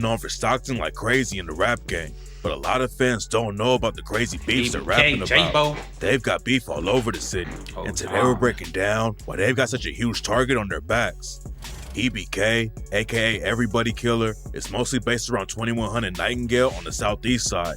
known for Stockton like crazy in the rap game, but a lot of fans don't know about the crazy beefs they're rapping about. They've got beef all over the city, and today we're breaking down why they've got such a huge target on their backs. EBK, aka Everybody Killer, is mostly based around 2100 Nightingale on the southeast side.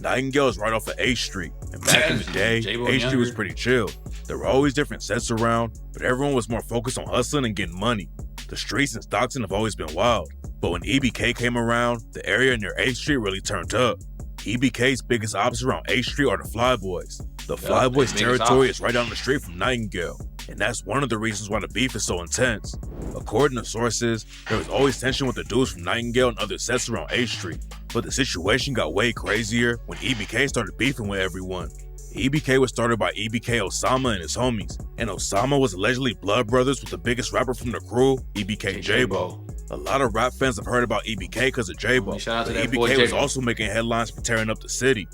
Nightingale is right off of 8th Street, and back in the day, 8th Street was pretty chill. There were always different sets around, but everyone was more focused on hustling and getting money. The streets in Stockton have always been wild, but when EBK came around, the area near 8th Street really turned up. EBK's biggest ops around 8th Street are the Flyboys. The Flyboys territory is right down the street from Nightingale, and that's one of the reasons why the beef is so intense. According to sources, there was always tension with the dudes from Nightingale and other sets around 8th Street, but the situation got way crazier when EBK started beefing with everyone. EBK was started by EBK Osama and his homies, and Osama was allegedly blood brothers with the biggest rapper from the crew, Ebk Jaaybo. A lot of rap fans have heard about EBK because of Jaaybo, but EBK was also making headlines for tearing up the city.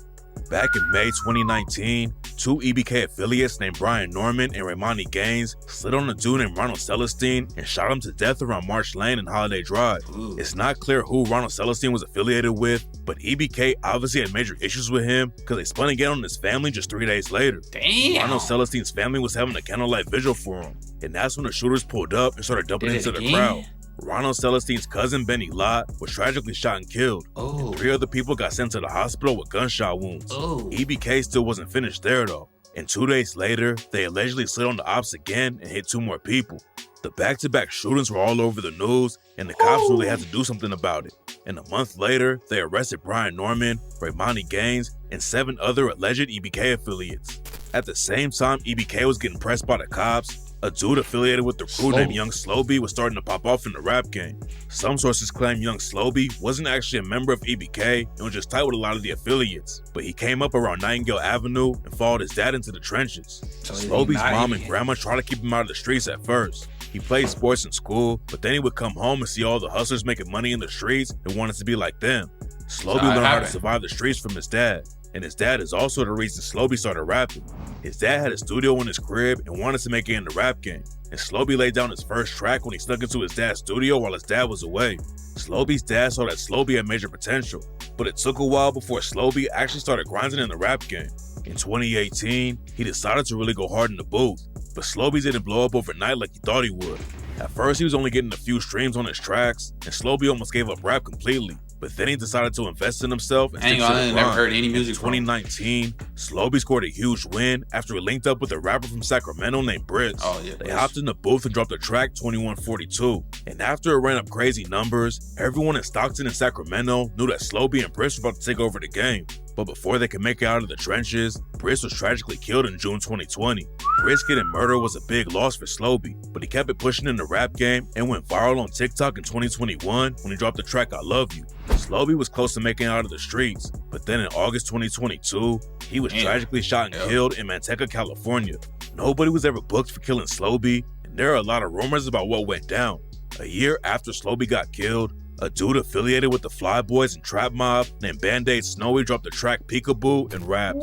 Back in May 2019, two EBK affiliates named Brian Norman and Raymani Gaines slid on a dude named Ronald Celestine and shot him to death around March Lane and Holiday Drive. It's not clear who Ronald Celestine was affiliated with, but EBK obviously had major issues with him because they spun again on his family just 3 days later. Ronald Celestine's family was having a candlelight vigil for him, and that's when the shooters pulled up and started dumping into the crowd. Ronald Celestine's cousin, Benny Lott, was tragically shot and killed. And 3 other people got sent to the hospital with gunshot wounds. EBK still wasn't finished there though. And 2 days later, they allegedly slid on the ops again and hit 2 more people. The back-to-back shootings were all over the news, and the cops really had to do something about it. And a month later, they arrested Brian Norman, Raymani Gaines, and 7 other alleged EBK affiliates. At the same time EBK was getting pressed by the cops, a dude affiliated with the crew named Young Slowby was starting to pop off in the rap game. Some sources claim Young Slowby wasn't actually a member of EBK and was just tight with a lot of the affiliates, but he came up around Nightingale Avenue and followed his dad into the trenches. Slowby's mom and grandma tried to keep him out of the streets at first. He played sports in school, but then he would come home and see all the hustlers making money in the streets and wanted to be like them. Slowby learned how to survive the streets from his dad, and his dad is also the reason Slowby started rapping. His dad had a studio in his crib and wanted to make it in the rap game, and Slowby laid down his first track when he snuck into his dad's studio while his dad was away. Slowby's dad saw that Slowby had major potential, but it took a while before Slowby actually started grinding in the rap game. In 2018, he decided to really go hard in the booth, but Slowby didn't blow up overnight like he thought he would. At first, he was only getting a few streams on his tracks, and Slowby almost gave up rap completely. But then he decided to invest in himself and stick to the grind. Never heard any music. In 2019, Slowby scored a huge win after he linked up with a rapper from Sacramento named Briz. They hopped in the booth and dropped the track 2142. And after it ran up crazy numbers, everyone in Stockton and Sacramento knew that Slowby and Briz were about to take over the game. But before they could make it out of the trenches, Briz was tragically killed in June 2020. Briz getting murdered was a big loss for Slowby, but he kept it pushing in the rap game and went viral on TikTok in 2021 when he dropped the track I Love You. Slowby was close to making it out of the streets, but then in August 2022, he was tragically shot and killed in Manteca, California. Nobody was ever booked for killing Slowby, and there are a lot of rumors about what went down. A year after Slowby got killed, a dude affiliated with the Flyboys and Trap Mob named Band-Aid Snowy dropped the track Peekaboo and rapped,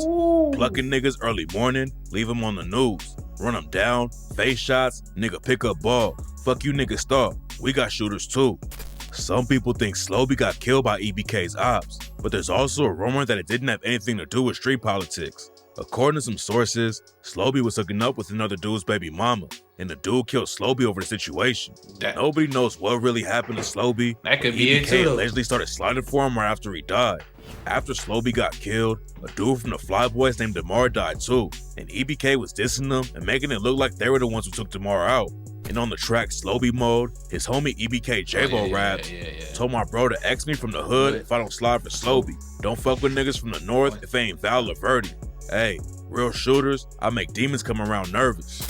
"Plucking niggas early morning, leave them on the news. Run them down, face shots, nigga pick up ball. Fuck you niggas thought, we got shooters too." Some people think Slowby got killed by EBK's ops, but there's also a rumor that it didn't have anything to do with street politics. According to some sources, Slowby was hooking up with another dude's baby mama, and the dude killed Slowby over the situation. Nobody knows what really happened to Slowby. That could be it too. EBK allegedly started sliding for him right after he died. After Slowby got killed, a dude from the Flyboys named DeMar died too, and EBK was dissing them and making it look like they were the ones who took DeMar out. And on the track Slowby Mode, his homie EBK Jaaybo rapped, "Told my bro to X me from the hood if I don't slide for Slowby. Don't fuck with niggas from the north if they ain't Val or Verdi. Hey, real shooters, I make demons come around nervous."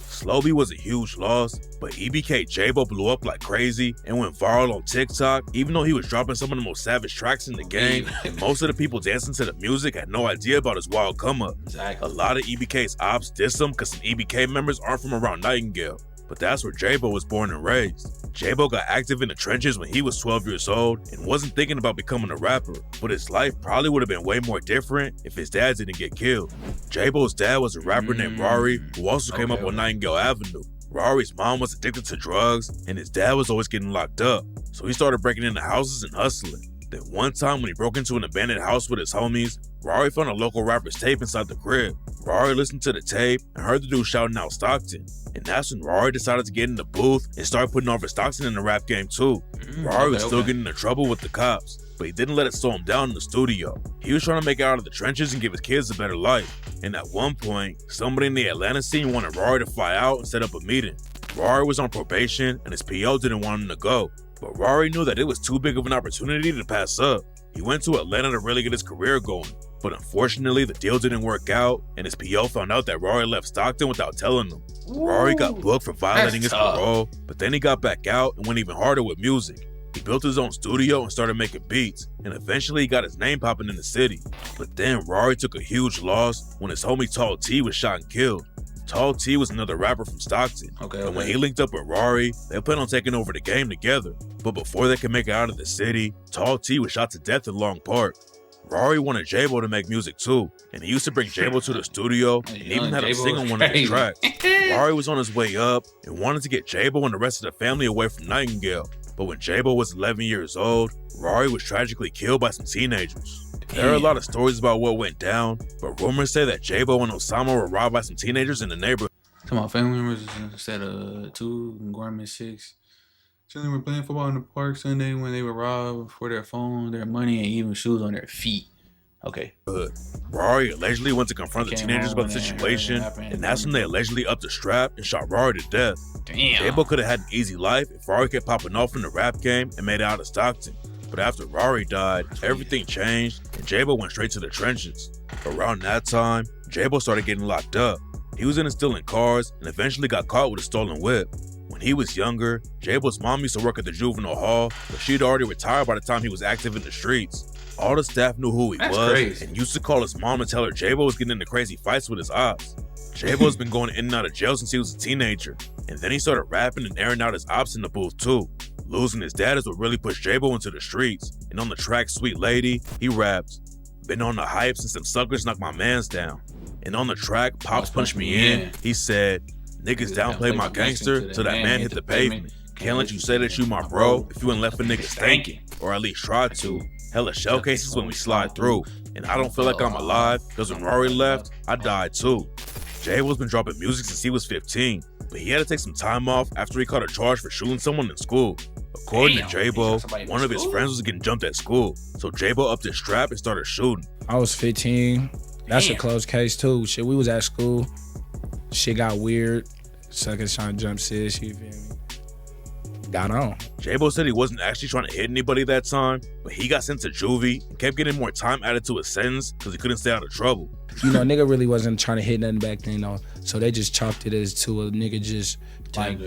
Slowby was a huge loss, but EBK Jaaybo blew up like crazy and went viral on TikTok, even though he was dropping some of the most savage tracks in the game, and most of the people dancing to the music had no idea about his wild come-up. A lot of EBK's ops diss him because some EBK members aren't from around Nightingale. But that's where Jaaybo was born and raised. Jaaybo got active in the trenches when he was 12 years old and wasn't thinking about becoming a rapper, but his life probably would have been way more different if his dad didn't get killed. Jaaybo's dad was a rapper named Rory, who also came up on Nightingale Avenue. Rory's mom was addicted to drugs, and his dad was always getting locked up, so he started breaking into houses and hustling. Then one time when he broke into an abandoned house with his homies, Rory found a local rapper's tape inside the crib. Rory listened to the tape and heard the dude shouting out Stockton, and that's when Rory decided to get in the booth and start putting over Stockton in the rap game too. Rory was still getting into trouble with the cops, but he didn't let it slow him down in the studio. He was trying to make it out of the trenches and give his kids a better life. And at one point, somebody in the Atlanta scene wanted Rory to fly out and set up a meeting. Rory was on probation and his PO didn't want him to go, but Rory knew that it was too big of an opportunity to pass up. He went to Atlanta to really get his career going, but unfortunately the deal didn't work out and his PO found out that Rory left Stockton without telling him. Rory got booked for violating his parole, but then he got back out and went even harder with music. He built his own studio and started making beats, and eventually he got his name popping in the city. But then Rory took a huge loss when his homie Tall T was shot and killed. Tall T was another rapper from Stockton, and when he linked up with Rory, they planned on taking over the game together. But before they could make it out of the city, Tall T was shot to death in Long Park. Rory wanted Jaaybo to make music too, and he used to bring Jaaybo to the studio and even had him sing on one of the tracks. Rory was on his way up and wanted to get Jaaybo and the rest of the family away from Nightingale. But when Jaaybo was 11 years old, Rory was tragically killed by some teenagers. There are a lot of stories about what went down, but rumors say that Jaaybo and Osama were robbed by some teenagers in the neighborhood. Some of my family members instead of 2 and Gorman 6. Children were playing football in the park Sunday when they were robbed for their phone, their money, and even shoes on their feet. Okay. Rory allegedly went to confront the teenagers about the situation, and that's when they allegedly upped the strap and shot Rory to death. Damn. Jaaybo could have had an easy life if Rory kept popping off in the rap game and made it out of Stockton. But after Rory died, everything changed and Jaaybo went straight to the trenches. Around that time, Jaaybo started getting locked up. He was into stealing cars and eventually got caught with a stolen whip. When he was younger, Jaaybo's mom used to work at the juvenile hall, but she'd already retired by the time he was active in the streets. All the staff knew who he was and used to call his mom and tell her Jaaybo was getting into crazy fights with his ops. Jaaybo's been going in and out of jail since he was a teenager, and then he started rapping and airing out his ops in the booth too. Losing his dad is what really pushed Jaaybo into the streets, and on the track Sweet Lady, he raps, "Been on the hype since them suckers knocked my mans down." And on the track Pops Punched Me In, he said, "Niggas downplay my gangster till that man hit the pavement. Can't let you say that you my bro if you ain't left for niggas thinking, or at least try to. Hella shell cases when we slide through, and I don't feel like I'm alive, cause when Rory left, I died too." Jaaybo's been dropping music since he was 15, but he had to take some time off after he caught a charge for shooting someone in school. According to Jaaybo, one of his friends was getting jumped at school, so Jaaybo upped his strap and started shooting. I was 15. That's a close case too. Shit, we was at school. Shit got weird. Suckers trying to jump sis, you feel me? Got on. Jaaybo said he wasn't actually trying to hit anybody that time, but he got sent to juvie and kept getting more time added to his sentence because he couldn't stay out of trouble. You know, nigga really wasn't trying to hit nothing back then, though. So they just chopped it as to a nigga just like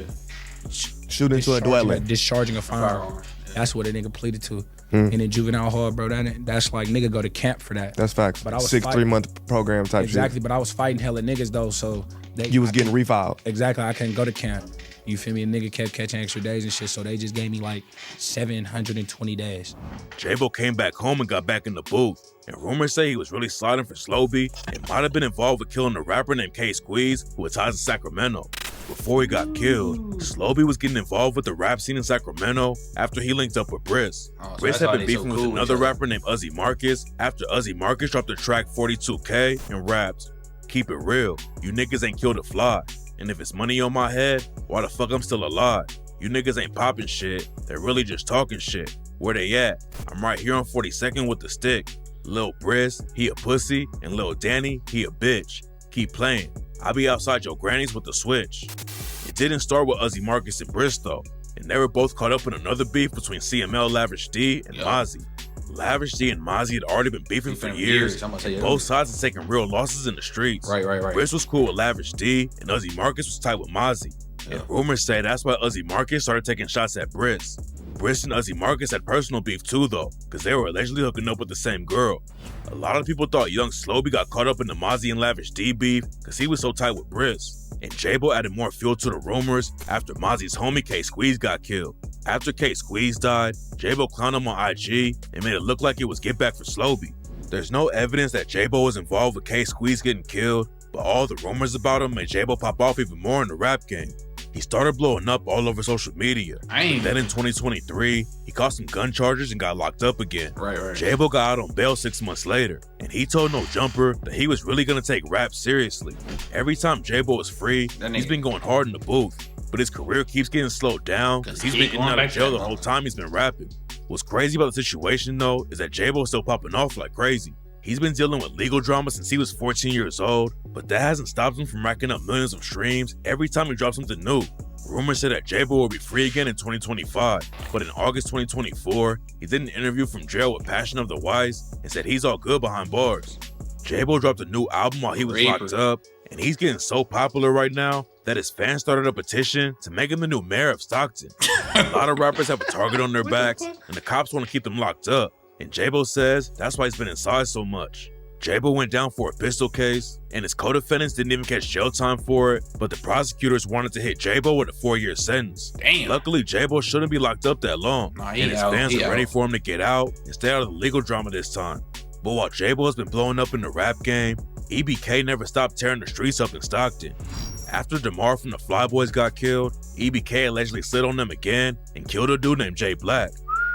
shooting into a dwelling, discharging a firearm. That's what a nigga pleaded to. And in juvenile hall, bro, that's like nigga go to camp for that. That's facts. But I was 3-month program type shit. Exactly, but I was fighting hella niggas though, so you was getting refiled. Exactly, I couldn't go to camp. You feel me? A nigga kept catching extra days and shit, so they just gave me like 720 days. Jaaybo came back home and got back in the booth, and rumors say he was really sliding for Slowby and might have been involved with killing a rapper named K Squeeze who had ties to Sacramento. Before he got killed, Slowby was getting involved with the rap scene in Sacramento after he linked up with Briss. Briss had been beefing with another rapper named Uzi Marcus after Uzi Marcus dropped the track 42K and rapped, "Keep it real, you niggas ain't killed a fly. And if it's money on my head, why the fuck I'm still alive? You niggas ain't popping shit, they're really just talking shit. Where they at? I'm right here on 42nd with the stick. Lil Briss, he a pussy, and Lil Danny, he a bitch. Keep playing. I be outside your grannies with the switch." It didn't start with Uzi Marcus and Briss though, and they were both caught up in another beef between CML Lavish D and Mozzie. Lavish D and Mozzie had already been beefing for years, and both sides had taken real losses in the streets. Right. Briss was cool with Lavish D, and Uzi Marcus was tight with Mozzie. And rumors say that's why Uzi Marcus started taking shots at Briss. Briss and Uzi Marcus had personal beef too though, because they were allegedly hooking up with the same girl. A lot of people thought young Slowby got caught up in the Mozzie and Lavish D beef because he was so tight with Briss. And Jaaybo added more fuel to the rumors after Mozzie's homie K Squeeze got killed. After K Squeeze died, Jaaybo clowned him on IG and made it look like it was get back for Slowby. There's no evidence that Jaaybo was involved with K Squeeze getting killed, but all the rumors about him made Jaaybo pop off even more in the rap game. He started blowing up all over social media. But then in 2023, he caught some gun charges and got locked up again. Right. Jaaybo got out on bail 6 months later, and he told No Jumper that he was really gonna take rap seriously. Every time Jaaybo was free, he's been going hard in the booth, but his career keeps getting slowed down because he's been in and out of jail the whole time he's been rapping. What's crazy about the situation though is that Jaaybo's still popping off like crazy. He's been dealing with legal drama since he was 14 years old, but that hasn't stopped him from racking up millions of streams every time he drops something new. Rumors say that Jaaybo will be free again in 2025, but in August 2024, he did an interview from jail with Passion of the Wise and said he's all good behind bars. Jaaybo dropped a new album while he was locked up, and he's getting so popular right now that his fans started a petition to make him the new mayor of Stockton. A lot of rappers have a target on their backs, and the cops want to keep them locked up. And Jaaybo says that's why he's been inside so much. Jaaybo went down for a pistol case, and his co-defendants didn't even catch jail time for it, but the prosecutors wanted to hit Jaaybo with a 4-year sentence. Damn. Luckily, Jaaybo shouldn't be locked up that long, and his fans are ready for him to get out and stay out of the legal drama this time. But while Jaaybo has been blowing up in the rap game, EBK never stopped tearing the streets up in Stockton. After DeMar from the Fly Boys got killed, EBK allegedly slid on them again and killed a dude named Jay Black.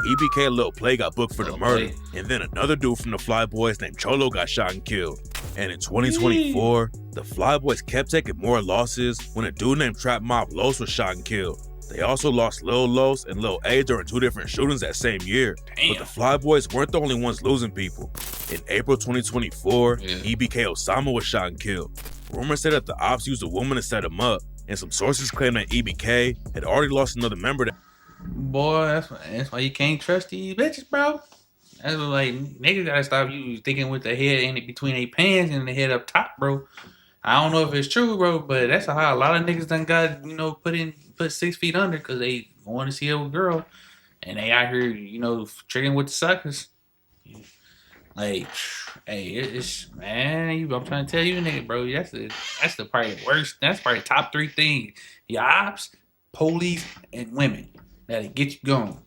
EBK and Lil Play got booked for the murder, and then another dude from the Fly Boys named Cholo got shot and killed. And in 2024, the Fly Boys kept taking more losses when a dude named Trap Mob Los was shot and killed. They also lost Lil Los and Lil A during 2 different shootings that same year. But the Fly Boys weren't the only ones losing people. In April 2024, EBK Osama was shot and killed. Rumors say that the ops used a woman to set him up, and some sources claim that EBK had already lost another member. Boy, that's why you can't trust these bitches, bro. That's what, like, niggas gotta stop you thinking with the head in between their pants and the head up top, bro. I don't know if it's true, bro, but that's how a lot of niggas done got, put 6 feet under because they want to see a girl, and they out here, tricking with the suckers. Like, hey, it's man, I'm trying to tell you, nigga, bro, that's the probably worst. That's probably top 3 things: your ops, police, and women that'll get you going.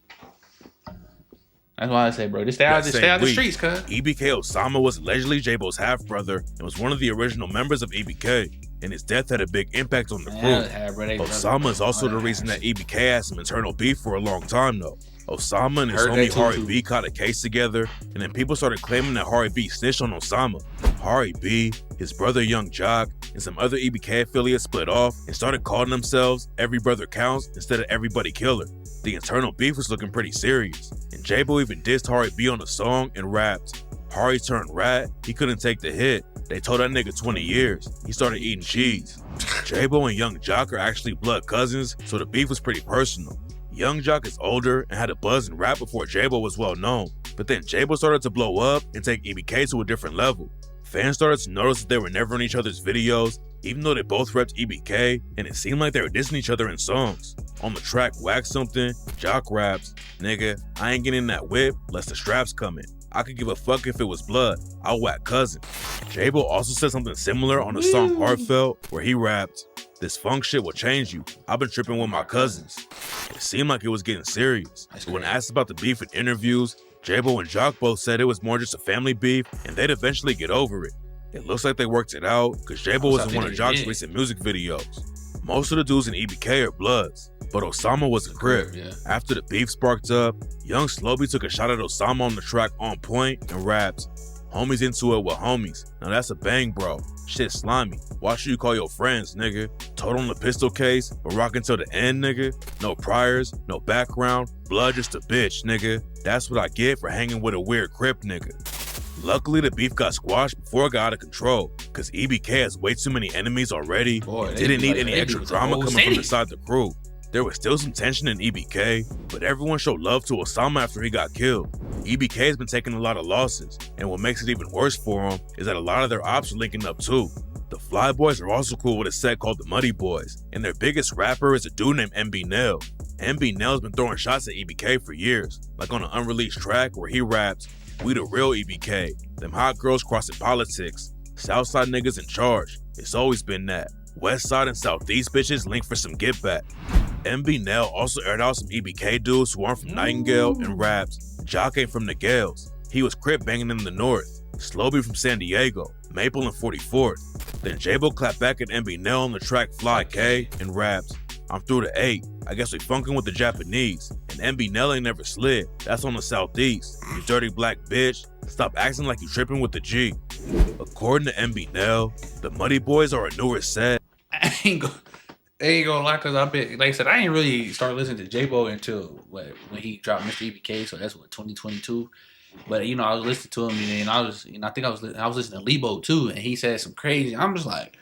That's why I say, bro, just stay out the streets, cuz. EBK Osama was allegedly Jaaybo's half-brother and was one of the original members of EBK, and his death had a big impact on the crew. Osama is also the reason that EBK had some internal beef for a long time, though. Osama and his homie Hari B caught a case together, and then people started claiming that Hari B snitched on Osama. Hari B, his brother Young Jock, and some other EBK affiliates split off and started calling themselves Every Brother Counts instead of Everybody Killer. The internal beef was looking pretty serious, and Jaaybo even dissed Hari B on a song and rapped. Hari turned rat, he couldn't take the hit. They told that nigga 20 years. He started eating cheese. Jaaybo and Young Jock are actually blood cousins, so the beef was pretty personal. Young Jock is older and had a buzz in rap before Jaaybo was well known, but then Jaaybo started to blow up and take EBK to a different level. Fans started to notice that they were never in each other's videos, even though they both repped EBK, and it seemed like they were dissing each other in songs. On the track Whack Something, Jock raps, "Nigga, I ain't getting in that whip lest the straps come in. I could give a fuck if it was blood, I'll whack cousin." Jaaybo also said something similar on the song Heartfelt, where he rapped, "This funk shit will change you. I've been tripping with my cousins." It seemed like it was getting serious. But when asked about the beef in interviews, Jaaybo and Jock both said it was more just a family beef and they'd eventually get over it. It looks like they worked it out because Jaaybo was in one of Jock's recent music videos. Most of the dudes in EBK are Bloods, but Osama was a Crip. After the beef sparked up, Young Slowby took a shot at Osama on the track On Point and rapped, "Homies into it with homies. Now that's a bang, bro. Shit slimy. Watch who you call your friends, nigga. Told on the pistol case, but rockin' till the end, nigga. No priors, no background. Blood just a bitch, nigga. That's what I get for hanging with a weird Crip, nigga." Luckily, the beef got squashed before it got out of control, because EBK has way too many enemies already. Didn't need any extra drama coming from inside the crew. There was still some tension in EBK, but everyone showed love to Osama after he got killed. EBK has been taking a lot of losses, and what makes it even worse for him is that a lot of their ops are linking up too. The Fly Boys are also cool with a set called the Muddy Boys, and their biggest rapper is a dude named MB Nail. MB Nail's been throwing shots at EBK for years, like on an unreleased track where he raps, "We the real EBK, them hot girls crossing politics, Southside niggas in charge, it's always been that. West Side and Southeast bitches link for some get back." MB Nail also aired out some EBK dudes who aren't from Nightingale and raps, "Jock ain't from the Gales, he was Crip banging in the north, Slowby from San Diego, Maple and 44th. Then Jaaybo clapped back at MB Nail on the track Fly K and raps, I'm through to 8. I guess we funkin' with the Japanese. And MB Nell ain't never slid. That's on the southeast. You dirty black bitch. Stop acting like you tripping with the G. According to MB Nell, the Muddy Boys are a newer set. I ain't gonna lie, cause I bet, like I said, I ain't really started listening to Jaaybo until when he dropped Mr. Ebk, so that's 2022. But I was listening to him, and I was, I think I was listening to Lebo too, and he said some crazy. I was like,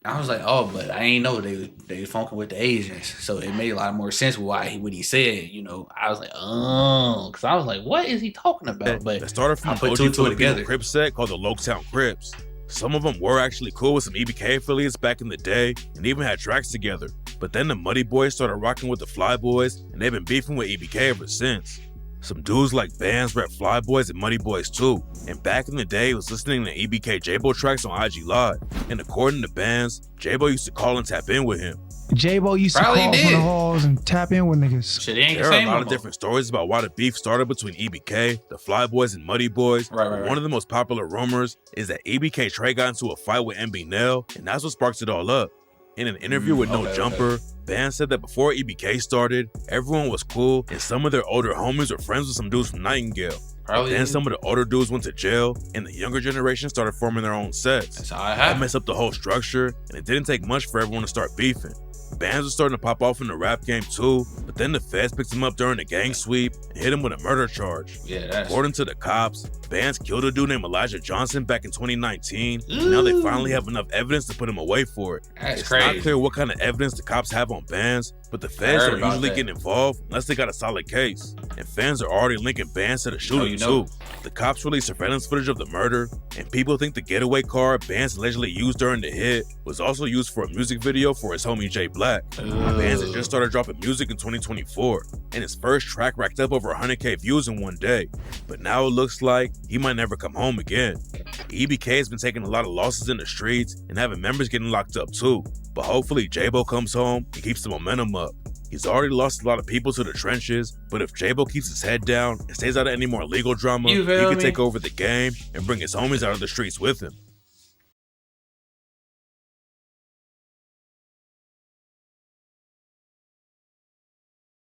oh, but I ain't know they funking with the Asians, so it made a lot more sense what he said. I was like, oh, because I was like, what is he talking about? But it started from an OG Filipino Crip set called the Loketown Crips. Some of them were actually cool with some EBK affiliates back in the day, and even had tracks together. But then the Muddy Boys started rocking with the Fly Boys, and they've been beefing with EBK ever since. Some dudes like Bands rep Fly Boys and Muddy Boys too, and back in the day was listening to Ebk Jaaybo tracks on IG Live, and according to Bands, Jaaybo used to call and tap in with him. Jaaybo used to call from the halls and tap in with niggas. There are a lot of different stories about why the beef started between EBK, the Fly Boys, and Muddy Boys. Right. One of the most popular rumors is that EBK Trey got into a fight with MB Nell, and that's what sparked it all up. In an interview with No Jumper, Band said that before EBK started, everyone was cool, and some of their older homies were friends with some dudes from Nightingale. Then some of the older dudes went to jail, and the younger generation started forming their own sets. That's how it happened. That messed up the whole structure, and it didn't take much for everyone to start beefing. Bands were starting to pop off in the rap game too, but then the feds picked him up during the gang sweep and hit him with a murder charge. According to the cops, Bands killed a dude named Elijah Johnson back in 2019, and now they finally have enough evidence to put him away for it. It's not clear what kind of evidence the cops have on Bands, but the feds don't usually get involved unless they got a solid case. And fans are already linking Bands to the shooting too. The cops released surveillance footage of the murder, and people think the getaway car Bands allegedly used during the hit was also used for a music video for his homie Jay Black. Bands had just started dropping music in 2024, and his first track racked up over 100K views in one day. But now it looks like he might never come home again. EBK has been taking a lot of losses in the streets and having members getting locked up too. But hopefully Jaaybo comes home and keeps the momentum up. He's already lost a lot of people to the trenches, but if Jaaybo keeps his head down and stays out of any more legal drama, he can take over the game and bring his homies out of the streets with him.